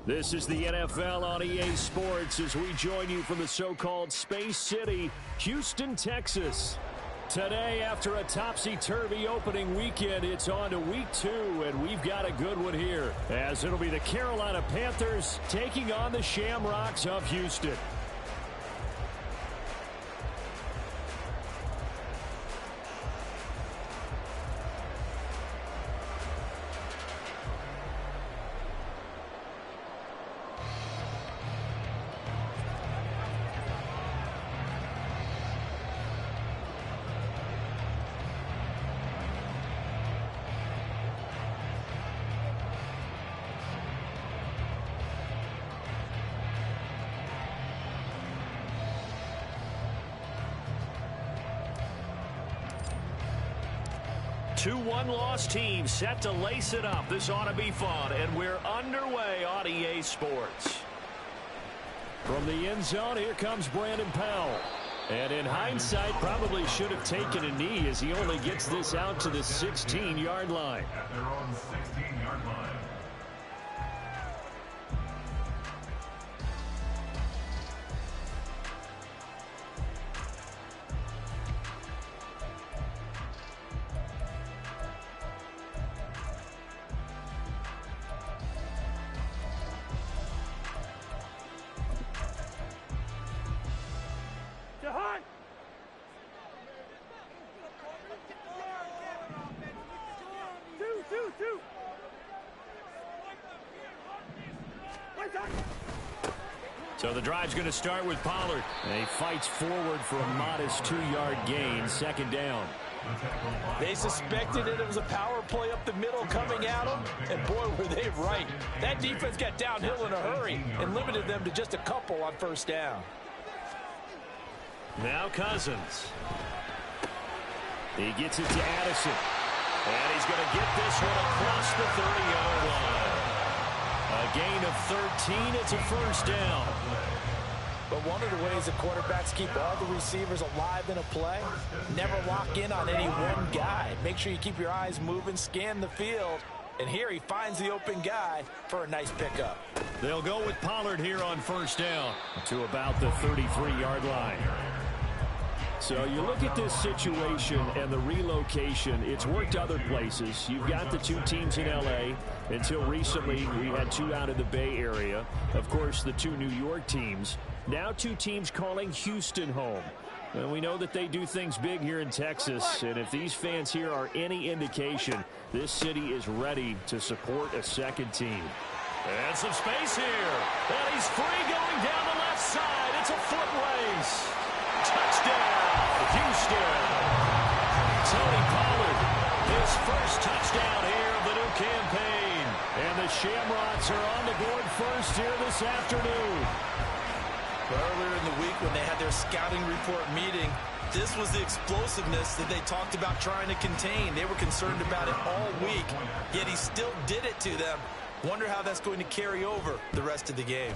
This is the NFL on EA Sports as we join you from the so-called Space City, Houston, Texas. Today, after a topsy-turvy opening weekend, it's on to week 2, and we've got a good one here, as it'll be the Carolina Panthers taking on the Shamrocks of Houston. Two one-loss teams set to lace it up. This ought to be fun, and we're underway on EA Sports. From the end zone, here comes Brandon Powell. And in hindsight, probably should have taken a knee as he only gets this out to the 16-yard line. At their own 16-yard line. So the drive's going to start with Pollard. And he fights forward for a modest 2-yard gain, second down. They suspected it was a power play up the middle coming at them, and boy, were they right. That defense got downhill in a hurry and limited them to just a couple on first down. Now Cousins. He gets it to Addison. And he's going to get this one across the 30-yard line. A gain of 13. It's a first down. But one of the ways that quarterbacks keep all the receivers alive in a play, never lock in on any one guy. Make sure you keep your eyes moving, scan the field. And here he finds the open guy for a nice pickup. They'll go with Pollard here on first down to about the 33-yard line. So you look at this situation and the relocation, it's worked other places. You've got the two teams in L.A. Until recently, we had two out of the Bay Area. Of course, the two New York teams. Now two teams calling Houston home. And we know that they do things big here in Texas. And if these fans here are any indication, this city is ready to support a second team. And some space here. And he's free going down the left side. It's a foot race. Touchdown, Houston. Tony Pollard, his first touchdown here of the new campaign. And the Shamrocks are on the board first here this afternoon. Earlier in the week when they had their scouting report meeting, this was the explosiveness that they talked about trying to contain. They were concerned about it all week, yet he still did it to them. Wonder how that's going to carry over the rest of the game.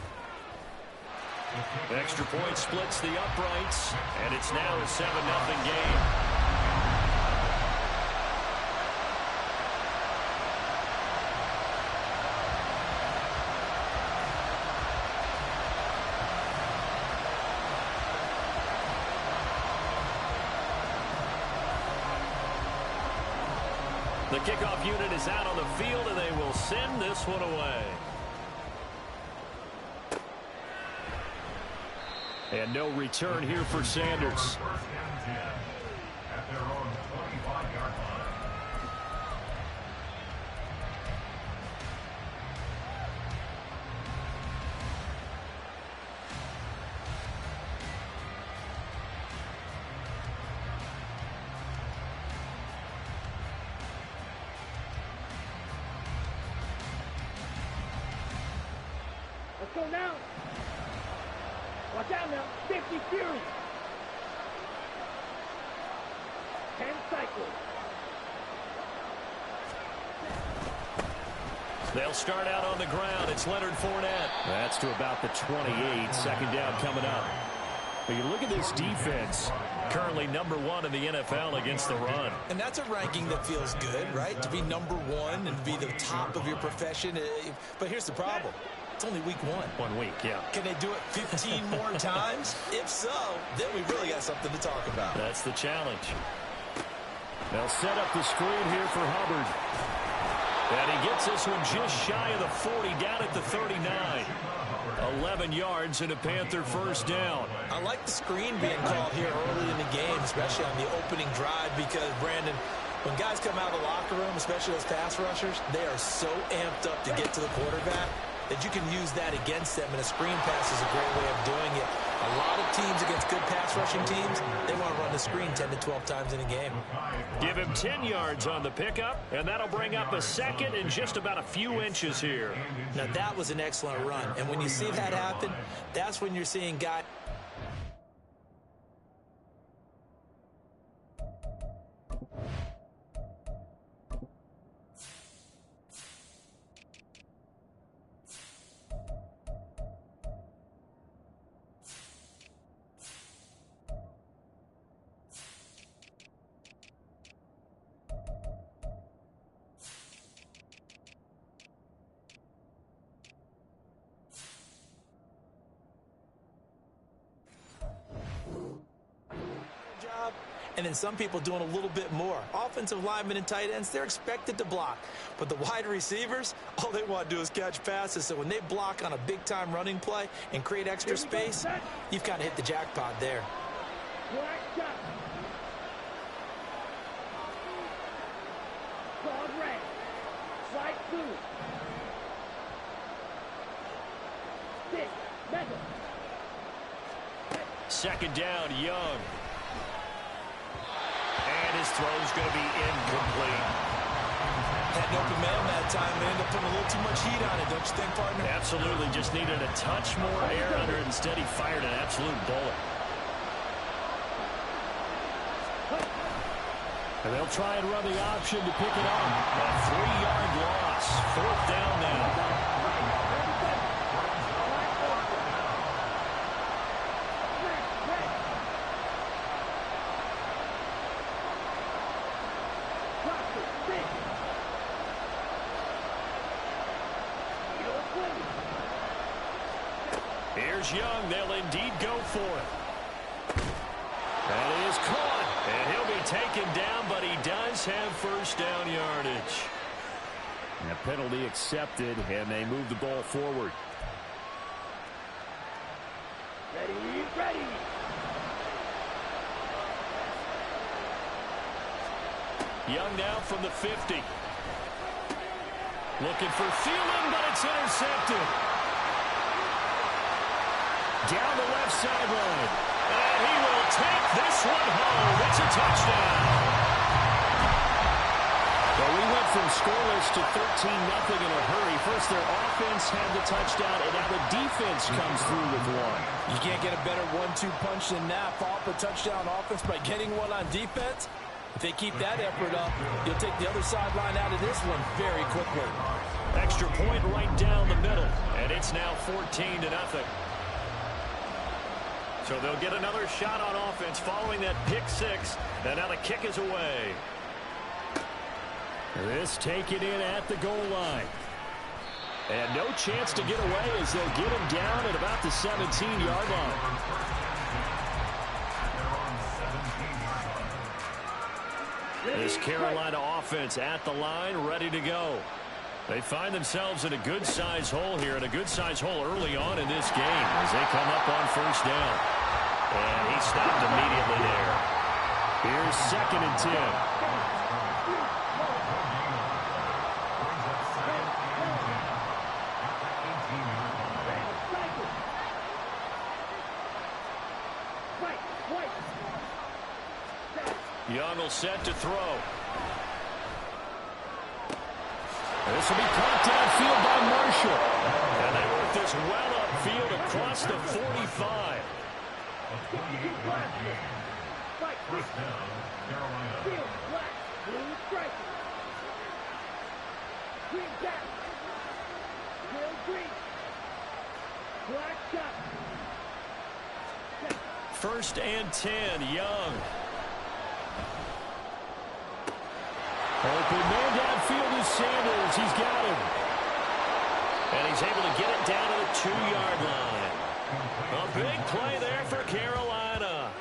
Extra point splits the uprights, and it's now a 7-0 game. The kickoff unit is out on the field, and they will send this one away. And no return here for Sanders. At their own 25-yard line. Let's go now. Watch out now. 50 Fury. 10 cycles. They'll start out on the ground. It's Leonard Fournette. That's to about the 28. Second down coming up. But you look at this defense, currently #1 in the NFL against the run. And that's a ranking that feels good, right? To be #1 and be the top of your profession. But here's the problem. It's only week 1. 1 week, yeah. Can they do it 15 more times? If so, then we really got something to talk about. That's the challenge. They'll set up the screen here for Hubbard. And he gets this one just shy of the 40, down at the 39. 11 yards and a Panther first down. I like the screen being called here early in the game, especially on the opening drive, because, Brandon, when guys come out of the locker room, especially those pass rushers, they are so amped up to get to the quarterback that you can use that against them, and a screen pass is a great way of doing it. A lot of teams against good pass rushing teams, they want to run the screen 10 to 12 times in a game. Give him 10 yards on the pickup, and that'll bring up a second and just about a few inches here. Now, that was an excellent run, and when you see that happen, that's when you're seeing guys. And then some people doing a little bit more. Offensive linemen and tight ends, they're expected to block. But the wide receivers, all they want to do is catch passes. So when they block on a big-time running play and create extra space, you've got to hit the jackpot there. Second down, Young. And his throw's going to be incomplete. Had no momentum that time and ended up putting a little too much heat on it, don't you think, partner? Absolutely. Just needed a touch more air under it. Instead, he fired an absolute bullet. And they'll try and run the option to pick it up. A 3-yard loss. Fourth down now. Here's Young. They'll indeed go for it. That is caught. And he'll be taken down, but he does have first down yardage. And a penalty accepted, and they move the ball forward. Ready. Young now from the 50. Looking for fielding, but it's intercepted. Down the left sideline. And he will take this one home. It's a touchdown. Well, we went from scoreless to 13-0 in a hurry. First, their offense had the touchdown, and now the defense comes through with one. You can't get a better 1-2 punch than that. Fall for touchdown offense by getting one on defense. If they keep that effort up, you'll take the other sideline out of this one very quickly. Extra point right down the middle, and it's now 14-0. So they'll get another shot on offense following that pick six, and now the kick is away. This taken in at the goal line. And no chance to get away as they'll get him down at about the 17-yard line. This Carolina offense at the line, ready to go. They find themselves in a good-sized hole here, and a good-sized hole early on in this game as they come up on first down. And he stopped immediately there. Here's 2nd and 10. Young will set to throw. This will be caught downfield by Marshall. And they work this well upfield across the 45. First down, Carolina. First and 10, Young. Open man downfield is Sanders. He's got him. And he's able to get it down to the 2-yard line. A big play there for Carolina.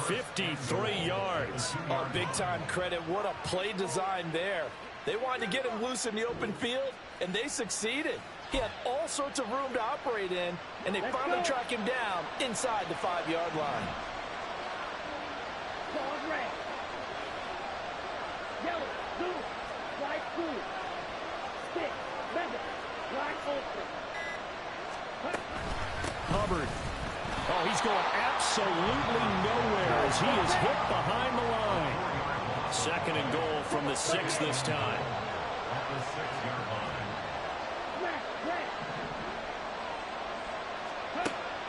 53 yards. Oh, big-time credit. What a play design there. They wanted to get him loose in the open field, and they succeeded. He had all sorts of room to operate in, and they finally track him down inside the 5-yard line. Ball red. Yellow, blue, white, blue. Stick, lemon, black, open. Hubbard. Oh, he's going absolutely nowhere as he is hit behind the line. 2nd and goal from the 6 this time. At the 6-yard line.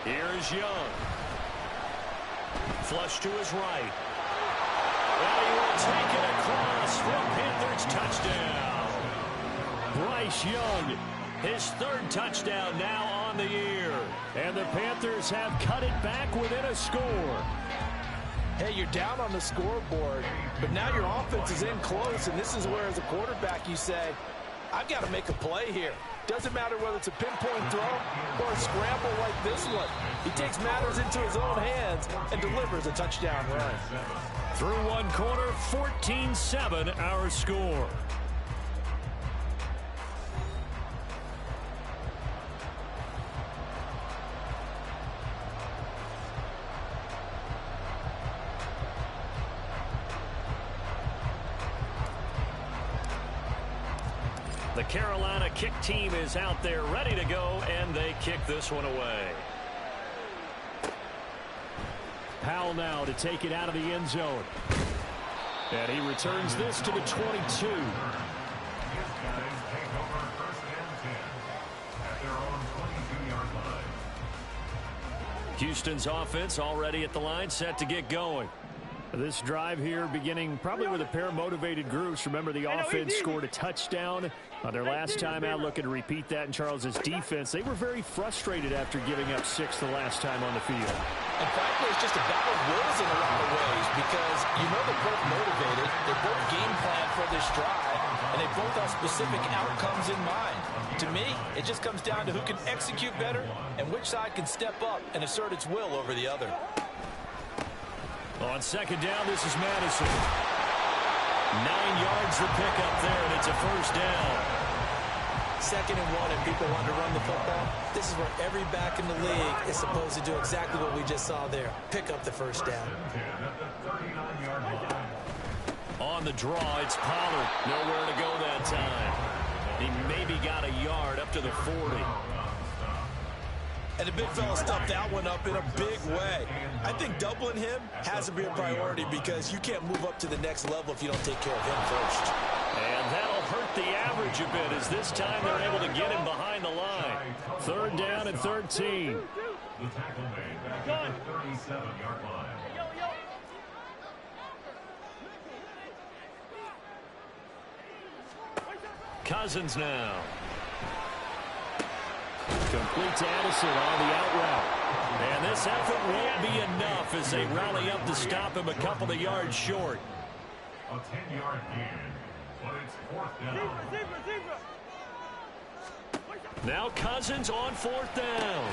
Here's Young. Flush to his right. And he will take it across for a Panthers touchdown. Bryce Young, his 3rd touchdown now on the year. And the Panthers have cut it back within a score. Hey, you're down on the scoreboard, but now your offense is in close, and this is where, as a quarterback, you say, I've got to make a play here. Doesn't matter whether it's a pinpoint throw or a scramble like this one. He takes matters into his own hands and delivers a touchdown run. Through one quarter, 14-7 our score. The Carolina kick team is out there ready to go, and they kick this one away. Powell now to take it out of the end zone. And he returns this to the 22. His guys take over 1st and 10 at their own 22-yard line. Houston's offense already at the line, set to get going. This drive here beginning probably with a pair of motivated groups. Remember, the offense scored a touchdown on their last time out, looking to repeat that in Charles's defense. They were very frustrated after giving up 6 the last time on the field. And frankly, it's just a battle of wills in a lot of ways because you know they're both motivated, they both game plan for this drive, and they both have specific outcomes in mind. To me, it just comes down to who can execute better and which side can step up and assert its will over the other. On 2nd down, this is Madison. 9 yards the pickup there, and it's a 1st down. 2nd and 1, and people want to run the football. This is where every back in the league is supposed to do exactly what we just saw there. Pick up the 1st down. On the draw, it's Pollard. Nowhere to go that time. He maybe got a yard up to the 40. And the big fella stuffed that one up in a big way. I think doubling him has to be a priority because you can't move up to the next level if you don't take care of him first. And that'll hurt the average a bit as this time they're able to get him behind the line. 3rd down and 13. The tackle made back at the 37-yard line. Cousins now. Complete to Addison on the out route. And this effort won't be enough as they rally up to stop him a couple of yards short. A 10-yard gain, but it's 4th down. Now Cousins on 4th down.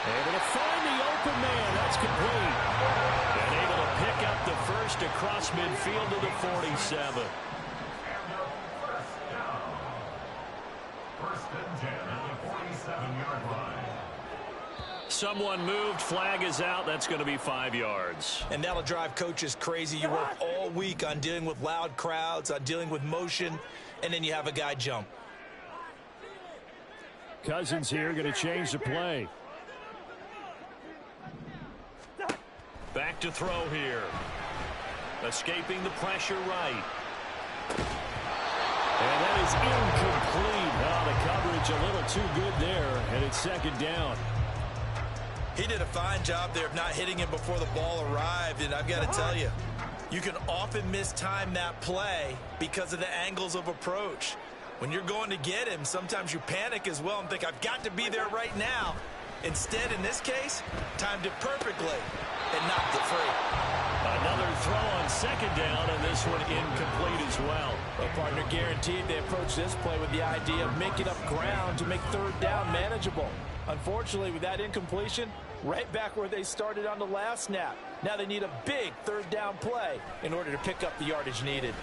Able to find the open man. That's complete. And able to pick up the 1st across midfield to the 47. Someone moved, flag is out. That's going to be 5 yards. And that'll drive coaches crazy. You work all week on dealing with loud crowds, on dealing with motion, and then you have a guy jump. Cousins here going to change the play. Back to throw here. Escaping the pressure right. And that is incomplete. Oh, the coverage a little too good there, and it's 2nd down. He did a fine job there of not hitting him before the ball arrived, and I've got to tell you, you can often mistime that play because of the angles of approach. When you're going to get him, sometimes you panic as well and think, I've got to be there right now. Instead, in this case, timed it perfectly and knocked it free. Another throw on second down, and this one incomplete as well. Well, partner, guaranteed they approach this play with the idea of making up ground to make third down manageable. Unfortunately, with that incompletion, right back where they started on the last snap. Now they need a big third down play in order to pick up the yardage needed.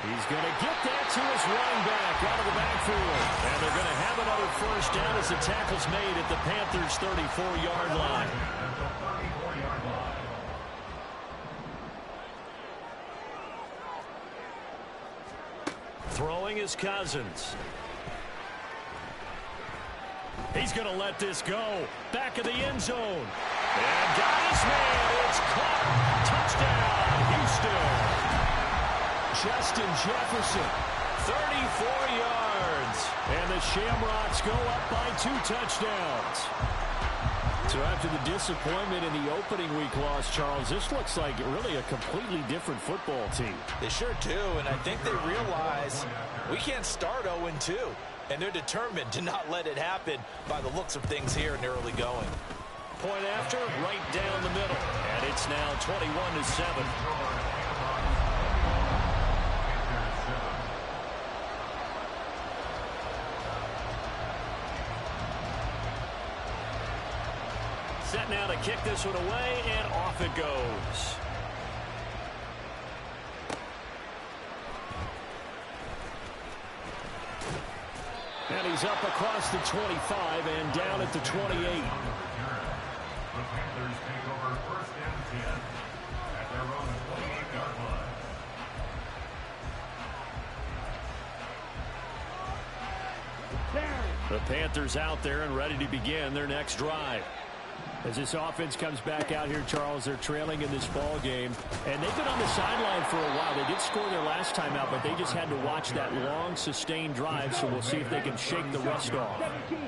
He's going to get that to his running back out of the backfield. And they're going to have another first down as the tackle's made at the Panthers' 34-yard line. Throwing is Cousins. He's going to let this go. Back of the end zone. And got his man. It's caught. Touchdown, Houston. Justin Jefferson, 34 yards. And the Shamrocks go up by 2 touchdowns. So after the disappointment in the opening week loss, Charles, this looks like really a completely different football team. They sure do, and I think they realize we can't start 0-2. And they're determined to not let it happen by the looks of things here in the early going. Point after, right down the middle. And it's now 21-7. Set now to kick this one away, and off it goes. And he's up across the 25 and down at the 28. The Panthers take over first and 10 at their own 28-yard line. The Panthers out there and ready to begin their next drive. As this offense comes back out here, Charles, they're trailing in this ball game. And they've been on the sideline for a while. They did score their last time out, but they just had to watch that long, sustained drive. So we'll see if they can shake the rust off.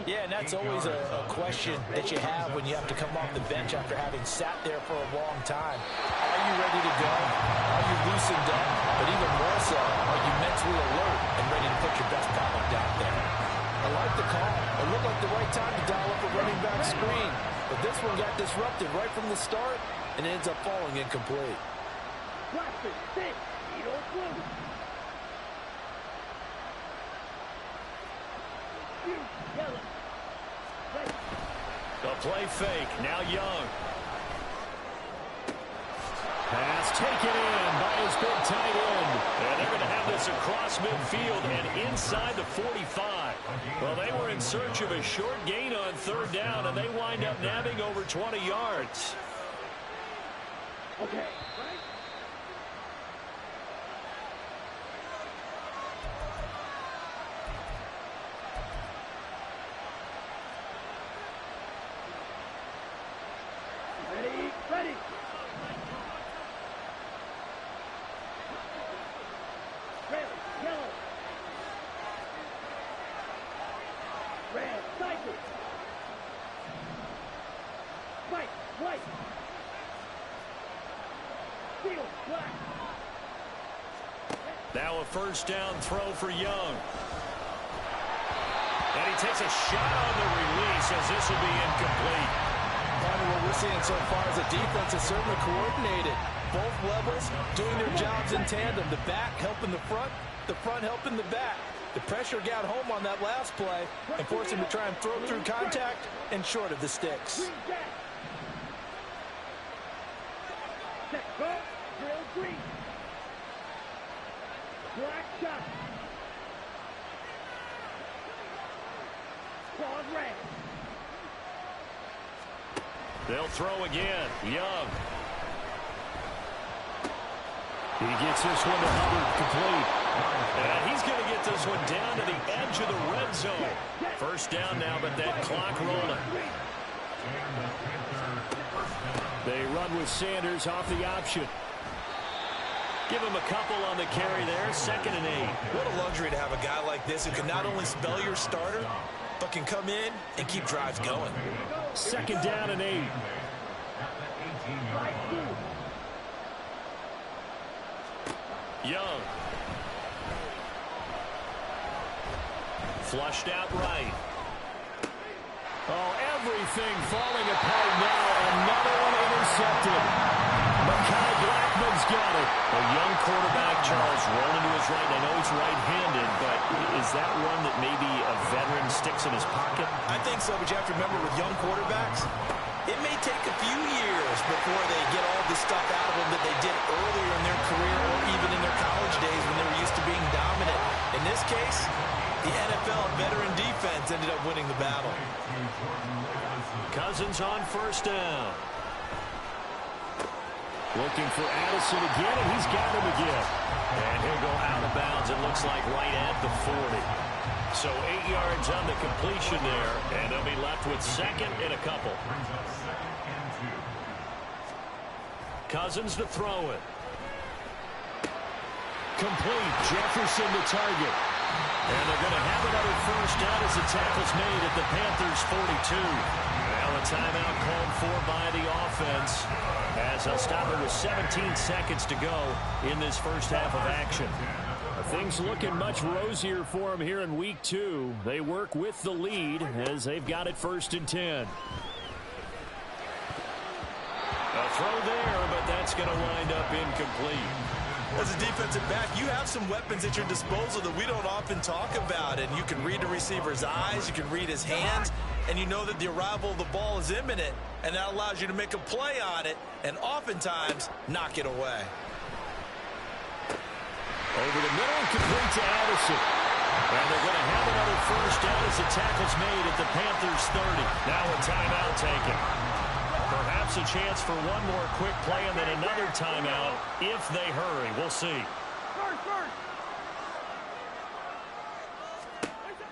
Yeah, and that's always a question that you have when you have to come off the bench after having sat there for a long time. Are you ready to go? Are you loosened up? But even more so, are you mentally alert and ready to put your best product out there? I like the call. It looked like the right time to dial up a running back screen. But this one got disrupted right from the start and ends up falling incomplete. The play fake. Now Young. Pass taken in by his big tight end. And they're going to have this across midfield and inside the 45. Well, they were in search of a short gain on third down, and they wind up nabbing over 20 yards. Okay. Ready. Red, yellow. Red, cycle. White. Field, black. Now a first down throw for Young. And he takes a shot on the release as this will be incomplete. What we're seeing so far is a defense is certainly coordinated. Both levels doing their jobs in tandem. The back helping the front helping the back. The pressure got home on that last play and forced him to try and throw through contact and short of the sticks. Green. Black shot. Pause red. They'll throw again. Young. He gets this one to Hubbard complete. And he's going to get this one down to the edge of the red zone. First down now, but that clock rolling. They run with Sanders off the option. Give him a couple on the carry there. 2nd and 8. What a luxury to have a guy like this who can not only spell your starter, but can come in and keep drives going. 2nd down and 8. Young. Flushed out right. Oh, everything falling apart now. Another one intercepted. Mekhi Blackman's got it. A young quarterback, Charles, rolling to his right. I know he's right-handed, but is that one that maybe a veteran sticks in his pocket? I think so, but you have to remember with young quarterbacks, it may take a few years before they get all the stuff out of them that they did earlier in their career or even in their college days when they were used to being dominant. In this case, the NFL veteran defense ended up winning the battle. Cousins on first down. Looking for Addison again, and he's got him again. And he'll go out of bounds, it looks like right at the 40. So 8 yards on the completion there, and they'll be left with second and a couple. Cousins to throw it. Complete. Jefferson to target. And they're going to have another first down as the tackle's made at the Panthers' 42. Now a timeout called for by the offense as they'll stop it with 17 seconds to go in this first half of action. Things looking much rosier for them here in week 2. They work with the lead as they've got it 1st and 10. A throw there, but that's going to wind up incomplete. As a defensive back, you have some weapons at your disposal that we don't often talk about. And you can read the receiver's eyes, you can read his hands, and you know that the arrival of the ball is imminent. And that allows you to make a play on it and oftentimes knock it away. Over the middle and complete to Addison. And they're going to have another first down as the tackle's made at the Panthers' 30. Now a timeout taken. Perhaps a chance for one more quick play and then another timeout if they hurry. We'll see.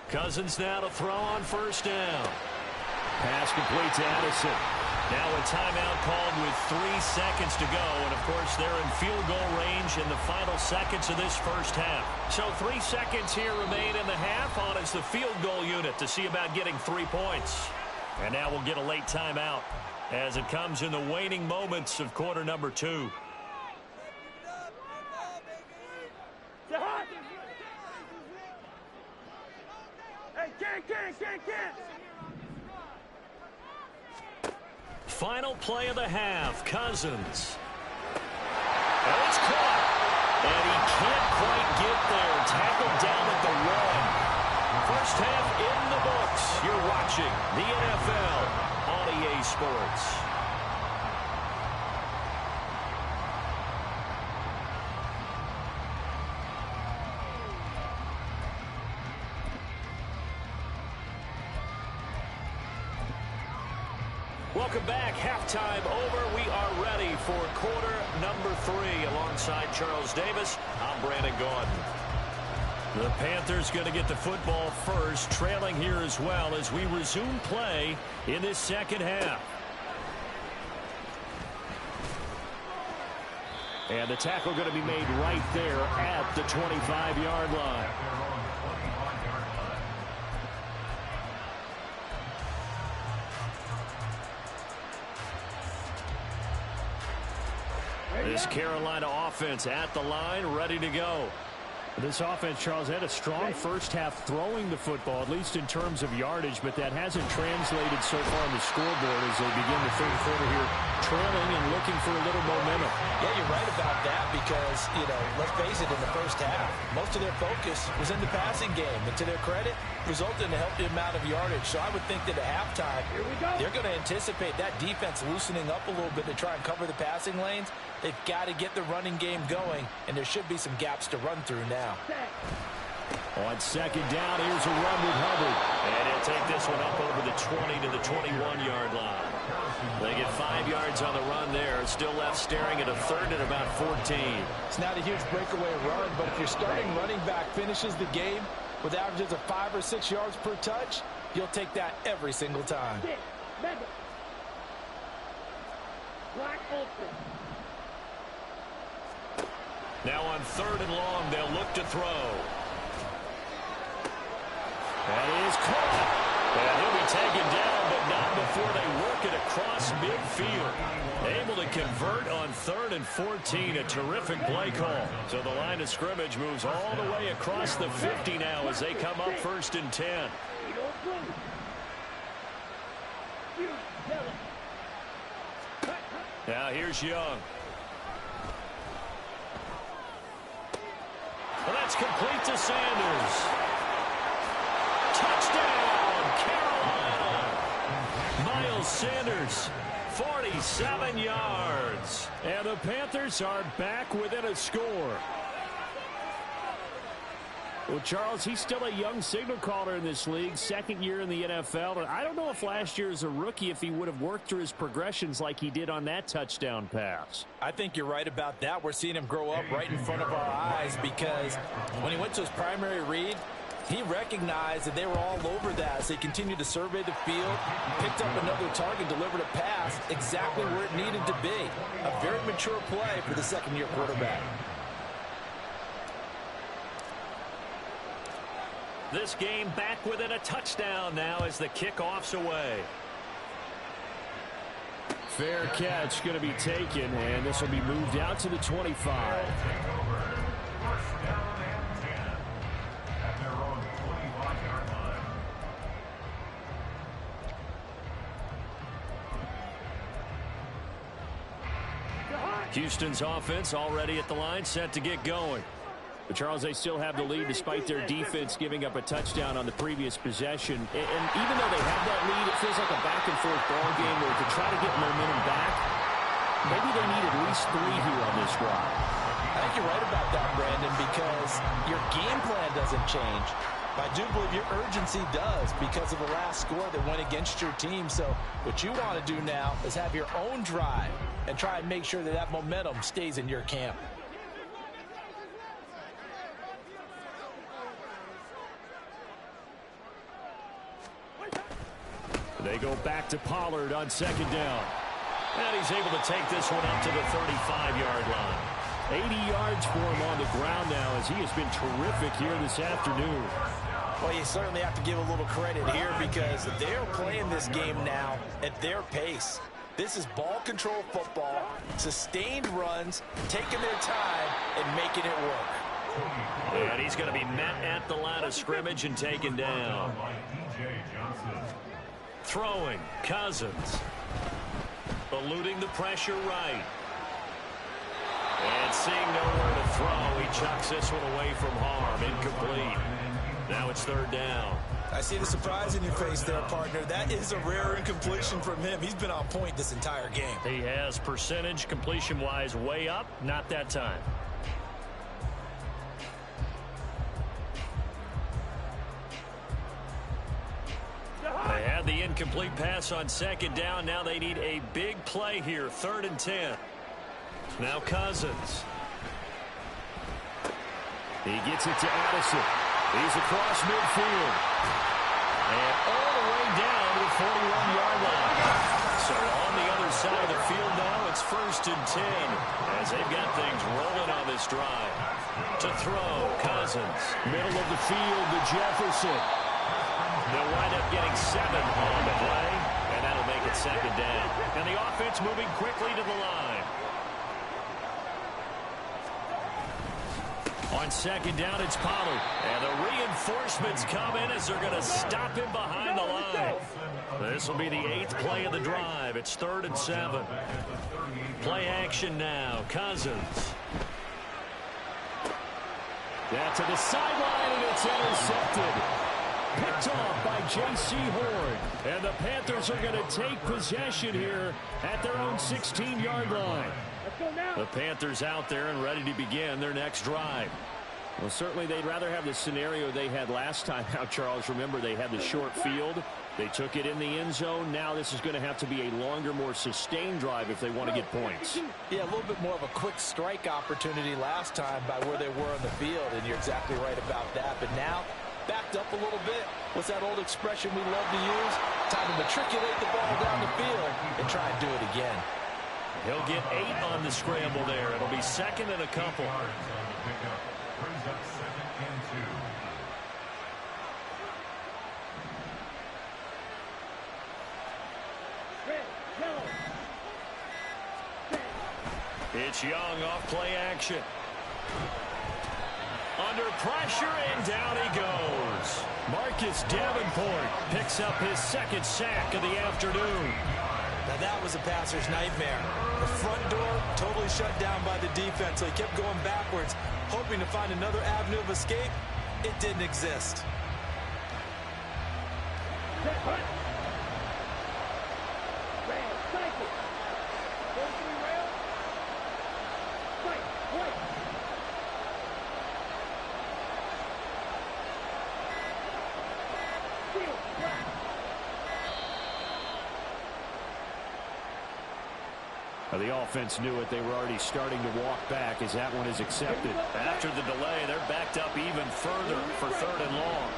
Cousins now to throw on first down. Pass complete to Addison. Now a timeout called with 3 seconds to go. And, of course, they're in field goal range in the final seconds of this first half. So 3 seconds here remain in the half on as the field goal unit to see about getting 3 points. And now we'll get a late timeout as it comes in the waning moments of quarter number 2. Hey, can't. Final play of the half, Cousins. And it's caught. And he can't quite get there. Tackled down at the 1. First half in the books. You're watching the NFL on EA Sports. Welcome back. Halftime over. We are ready for quarter number 3 alongside Charles Davis. I'm Brandon Gordon. The Panthers going to get the football first, trailing here as well as we resume play in this second half. And the tackle going to be made right there at the 25-yard line. This Carolina offense at the line, ready to go. This offense, Charles, had a strong first half throwing the football, at least in terms of yardage, but that hasn't translated so far on the scoreboard as they begin the third quarter here, trailing and looking for a little momentum. Yeah, you're right about that because, let's face it, in the first half, most of their focus was in the passing game. And to their credit, resulted in a healthy amount of yardage. So I would think that at halftime, they're going to anticipate that defense loosening up a little bit to try and cover the passing lanes. They've got to get the running game going, and there should be some gaps to run through now. On second down, here's a run with Hubbard. And he'll take this one up over the 20 to the 21-yard line. They get 5 yards on the run there. Still left staring at a third and about 14. It's not a huge breakaway run, but if your starting running back finishes the game with averages of 5 or 6 yards per touch, you'll take that every single time. Now on third and long, they'll look to throw. That is caught. And he'll be taken down, but not before they work it across midfield. Able to convert on 3rd and 14. A terrific play call. So the line of scrimmage moves all the way across the 50 now as they come up 1st and 10. Now here's Young. It's complete to Sanders. Touchdown, Carolina. Miles Sanders, 47 yards. And the Panthers are back within a score. Well, Charles, he's still a young signal caller in this league, second year in the NFL. And I don't know if last year as a rookie, if he would have worked through his progressions like he did on that touchdown pass. I think you're right about that. We're seeing him grow up right in front of our eyes because when he went to his primary read, he recognized that they were all over that. So he continued to survey the field, picked up another target, delivered a pass exactly where it needed to be. A very mature play for the second-year quarterback. This game back within a touchdown now as the kickoff's away. Fair catch going to be taken, and this will be moved out to the 25. First down and 10 at their own 25-yard line. Houston's offense already at the line, set to get going. But, Charles, they still have the lead despite their defense giving up a touchdown on the previous possession. And even though they have that lead, it feels like a back-and-forth ball game where to try to get momentum back, maybe they need at least 3 here on this drive. I think you're right about that, Brandon, because your game plan doesn't change. But I do believe your urgency does because of the last score that went against your team. So what you want to do now is have your own drive and try and make sure that that momentum stays in your camp. They go back to Pollard on second down. And he's able to take this one up to the 35-yard line. 80 yards for him on the ground now as he has been terrific here this afternoon. Well, you certainly have to give a little credit here because they're playing this game now at their pace. This is ball control football, sustained runs, taking their time and making it work. And he's going to be met at the line of scrimmage and taken down. Throwing, Cousins. Eluding the pressure right. And seeing nowhere to throw, he chucks this one away from harm. Incomplete. Now it's third down. I see the surprise in your face there, partner. That is a rare incompletion from him. He's been on point this entire game. He has percentage completion-wise way up. Not that time. They had the incomplete pass on second down. Now they need a big play here. 3rd and 10. Now Cousins. He gets it to Addison. He's across midfield. And all the way down to the 41-yard line. So on the other side of the field now, it's 1st and 10 as they've got things rolling on this drive. To throw, Cousins. Middle of the field to Jefferson. They'll wind up getting 7 on the play, and that'll make it second down. And the offense moving quickly to the line. On second down, it's Pollard. And the reinforcements come in as they're going to stop him behind the line. This will be the 8th play of the drive. It's 3rd and 7. Play action now. Cousins. That to the sideline, and it's intercepted. Picked off by J.C. Horn. And the Panthers are going to take possession here at their own 16-yard line. The Panthers out there and ready to begin their next drive. Well, certainly they'd rather have the scenario they had last time out, Charles. Remember, they had the short field. They took it in the end zone. Now this is going to have to be a longer, more sustained drive if they want to get points. Yeah, a little bit more of a quick strike opportunity last time by where they were on the field, and you're exactly right about that. But now, backed up a little bit. What's that old expression we love to use? Time to matriculate the ball down the field and try and do it again. He'll get 8 on the scramble there. It'll be 2nd and a couple. Brings up 2nd and 2. It's Young off play action. Under pressure, and down he goes. Marcus Davenport picks up his 2nd sack of the afternoon. Now that was a passer's nightmare. The front door totally shut down by the defense, so he kept going backwards, hoping to find another avenue of escape. It didn't exist. The offense knew it. They were already starting to walk back as that one is accepted. After the delay, they're backed up even further for 3rd and long.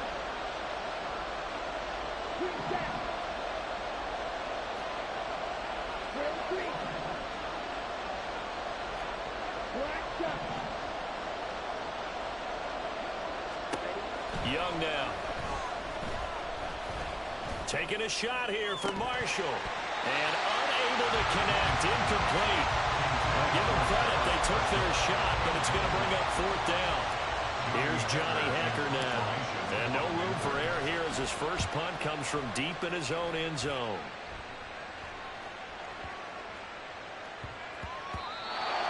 Young now. Taking a shot here for Marshall. And unable to connect. Incomplete. Now give them credit. They took their shot, but it's going to bring up 4th down. Here's Johnny Hecker now. And no room for error here as his first punt comes from deep in his own end zone.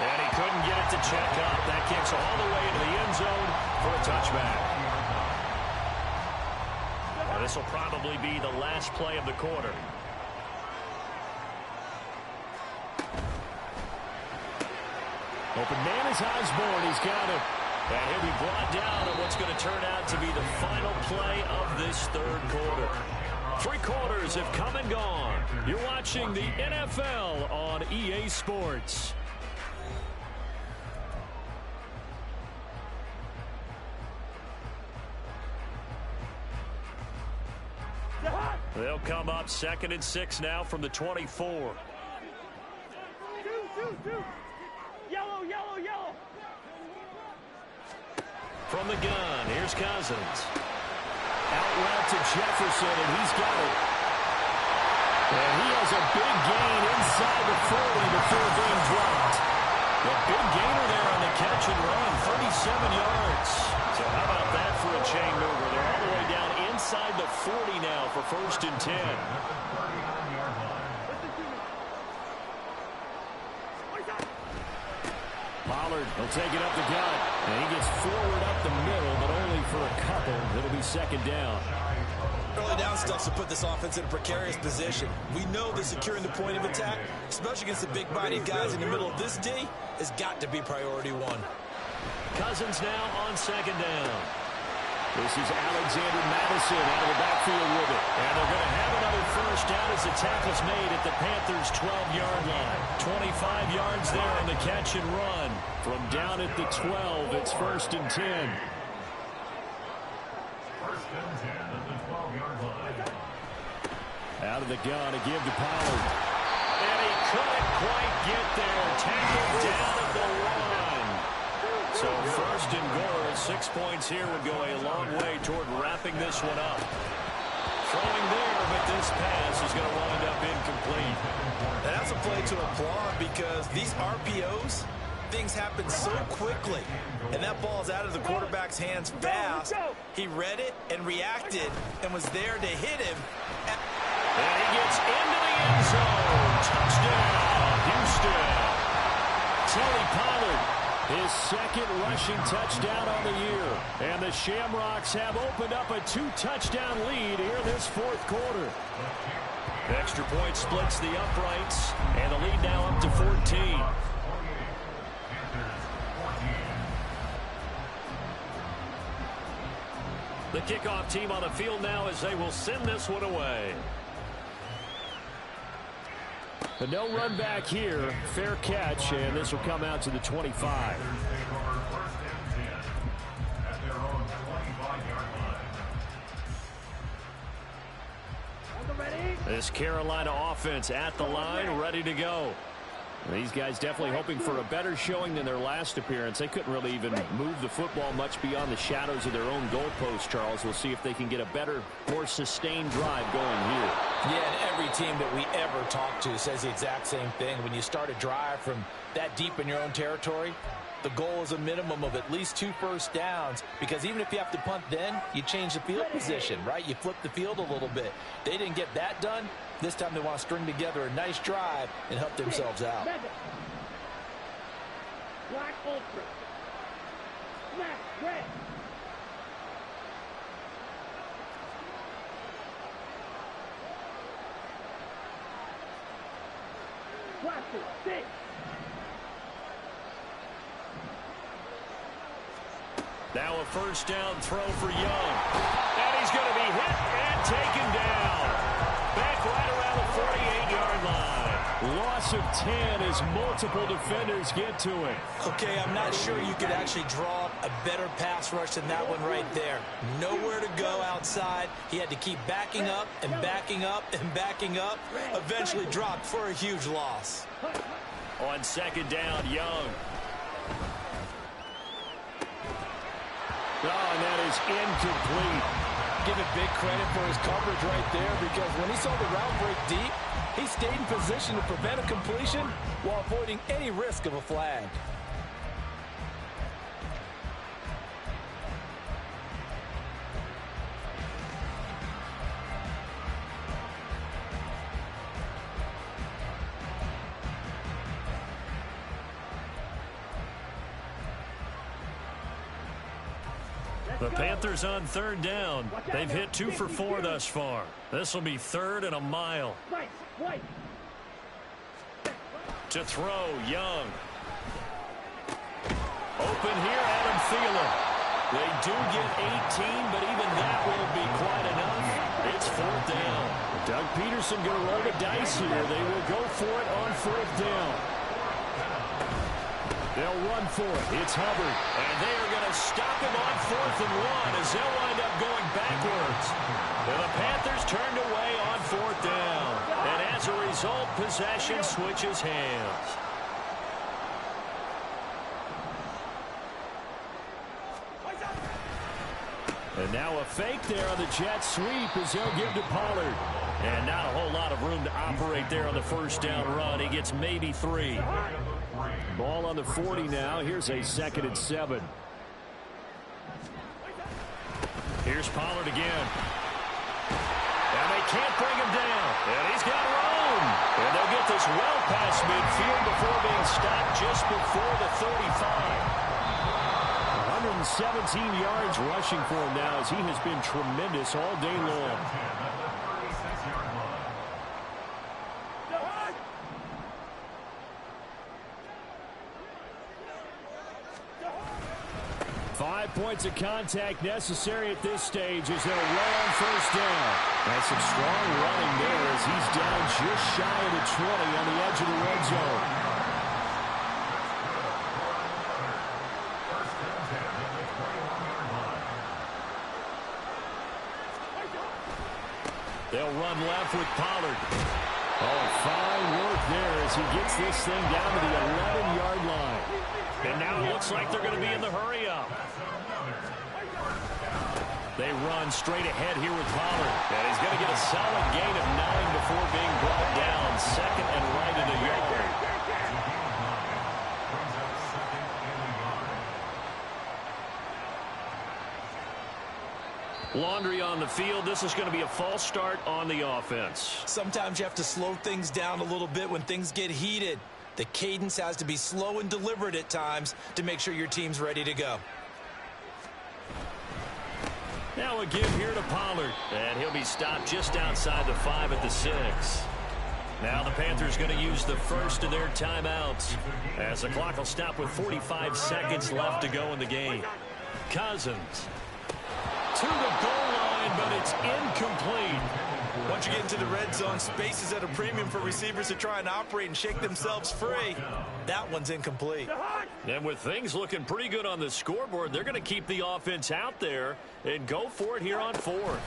And he couldn't get it to check up. That kicks all the way into the end zone for a touchback. Now this will probably be the last play of the quarter. Open man is Osborne. He's got it. And he'll be brought down on what's going to turn out to be the final play of this 3rd quarter. 3 quarters have come and gone. You're watching the NFL on EA Sports. They'll come up 2nd and 6 now from the 24. Yellow. From the gun, here's Cousins. Out route to Jefferson, and he's got it. And he has a big gain inside the 40 before being dropped. A big gainer there on the catch and run, 37 yards. So how about that for a chain mover? They're all the way down inside the 40 now for 1st and 10. Pollard, he'll take it up the gut. And he gets forward up the middle, but only for a couple. It'll be 2nd down. Early down stuff to put this offense in a precarious position. We know that securing the point of attack, especially against the big-bodied guys in the middle of this D, has got to be priority 1. Cousins now on 2nd down. This is Alexander Madison out of the backfield with it. And they're going to have another 1st down as the tackle's made at the Panthers' 12-yard line. 25 yards there on the catch and run. From down at the 12, it's 1st and 10. 1st and 10 at the 12-yard line. Out of the gun to give to Pollard. And he couldn't quite get there. Tackled down at the 1. So 1st and goal. 6 points here would go a long way toward wrapping this one up. Throwing there, but this pass is going to wind up incomplete. And that's a play to applaud because these RPOs, things happen so quickly. And that ball's out of the quarterback's hands fast. He read it and reacted and was there to hit him. And he gets into the end zone. Touchdown, Houston. Teddy Pollard. His 2nd rushing touchdown on the year. And the Shamrocks have opened up a 2-touchdown lead here in this 4th quarter. Extra point splits the uprights. And the lead now up to 14. The kickoff team on the field now as they will send this one away. But no run back here. Fair catch, and this will come out to the 25. This Carolina offense at the line, ready to go. These guys definitely hoping for a better showing than their last appearance. They couldn't really even move the football much beyond the shadows of their own goalpost, Charles. We'll see if they can get a better, more sustained drive going here. Yeah, and every team that we ever talk to says the exact same thing. When you start a drive from that deep in your own territory, The goal is a minimum of at least 2 first downs, because even if you have to punt then, you change the field position, right? You flip the field a little bit. They didn't get that done. This time they want to string together a nice drive and help themselves out. Black ultra. Snap, red. Classic, 6. Now a first down throw for Young. And he's going to be hit and taken down. Back right around the 48-yard line. Loss of 10 as multiple defenders get to it. Okay, I'm not sure you could actually draw a better pass rush than that one right there. Nowhere to go outside. He had to keep backing up and backing up and backing up. Eventually dropped for a huge loss. On second down, Young. Oh, and that is incomplete. Give it big credit for his coverage right there, because when he saw the route break deep, he stayed in position to prevent a completion while avoiding any risk of a flag. The Panthers on third down. They've hit 2 for 4 thus far. This will be 3rd and a mile. To throw, Young. Open here, Adam Thielen. They do get 18, but even that won't be quite enough. It's 4th down. Doug Peterson going to roll the dice here. They will go for it on 4th down. They'll run for it. It's Hubbard. And they are going to stop him on 4th and 1 as they'll wind up going backwards. And the Panthers turned away on 4th down. And as a result, possession switches hands. And now a fake there on the jet sweep as they'll give to Pollard. And not a whole lot of room to operate there on the first down run. He gets maybe 3. Ball on the 40 now. Here's a 2nd and 7. Here's Pollard again. And they can't bring him down. And he's got room. And they'll get this well past midfield before being stopped just before the 35. 117 yards rushing for him now as he has been tremendous all day long. 5 points of contact necessary at this stage as they'll run on first down. That's some strong running there as he's down just shy of the 20 on the edge of the red zone. They'll run left with Pollard. Oh, fine work there as he gets this thing down to the 11-yard line. And now it looks like they're going to be in the hurry-up. They run straight ahead here with Pollard. And he's going to get a solid gain of 9 before being brought down. 2nd and right in the yard. Laundry on the field. This is going to be a false start on the offense. Sometimes you have to slow things down a little bit when things get heated. The cadence has to be slow and deliberate at times to make sure your team's ready to go. Now a give here to Pollard. And he'll be stopped just outside the 5 at the 6. Now the Panthers going to use the first of their timeouts as the clock will stop with 45 seconds left to go in the game. Cousins to the goal line, but it's incomplete. Once you get into the red zone, space is at a premium for receivers to try and operate and shake themselves free. That one's incomplete. And with things looking pretty good on the scoreboard, they're going to keep the offense out there and go for it here on 4th.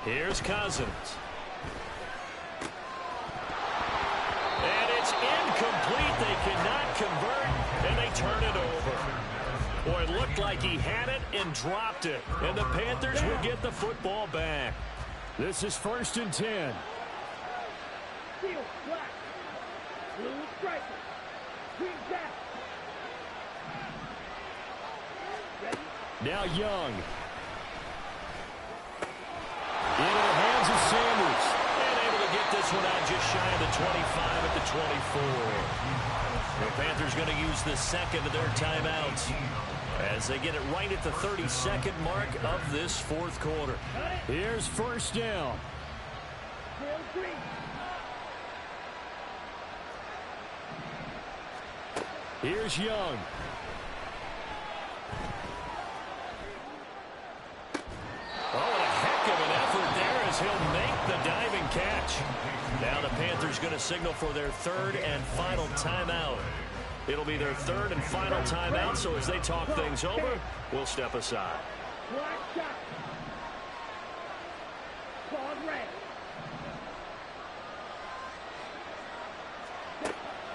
Here's Cousins. And it's incomplete. They cannot convert, and they turn it over. Boy, it looked like he had it and dropped it. And the Panthers will get the football back. This is 1st and 10. Steel, black. Blue striker. Green jack. Now Young. Into the hands of Sanders. And able to get this one out just shy of the 25 at the 24. The Panthers going to use the second of their timeouts as they get it right at the 32nd mark of this fourth quarter. Here's first down. Here's Young. Oh, and a heck of an effort there as he'll make the diving catch. Now the Panthers going to signal for their third and final timeout. It'll be their third and final timeout, so as they talk things over, we'll step aside.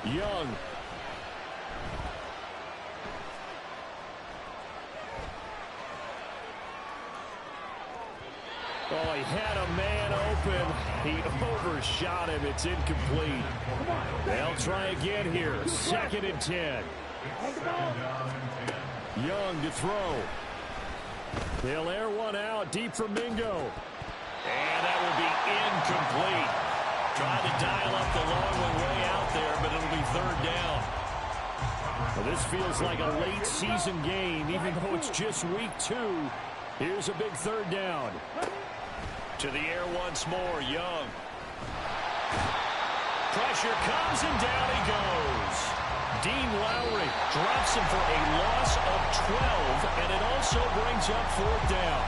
Young. Oh, he had a man open. He overshot him. It's incomplete. They'll try again here. 2nd and 10. Young to throw. They'll air one out deep for Mingo. And that will be incomplete. Trying to dial up the long one way out there, but it'll be third down. Well, this feels like a late season game, even though it's just week 2. Here's a big third down. To the air once more, Young. Pressure comes and down he goes. Dean Lowry drops him for a loss of 12, and it also brings up 4th down.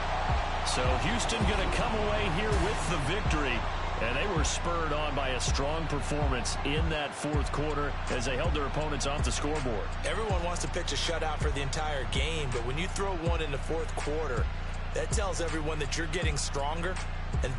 So Houston going to come away here with the victory. And they were spurred on by a strong performance in that fourth quarter as they held their opponents off the scoreboard. Everyone wants to pitch a shutout for the entire game, but when you throw one in the fourth quarter, that tells everyone that you're getting stronger and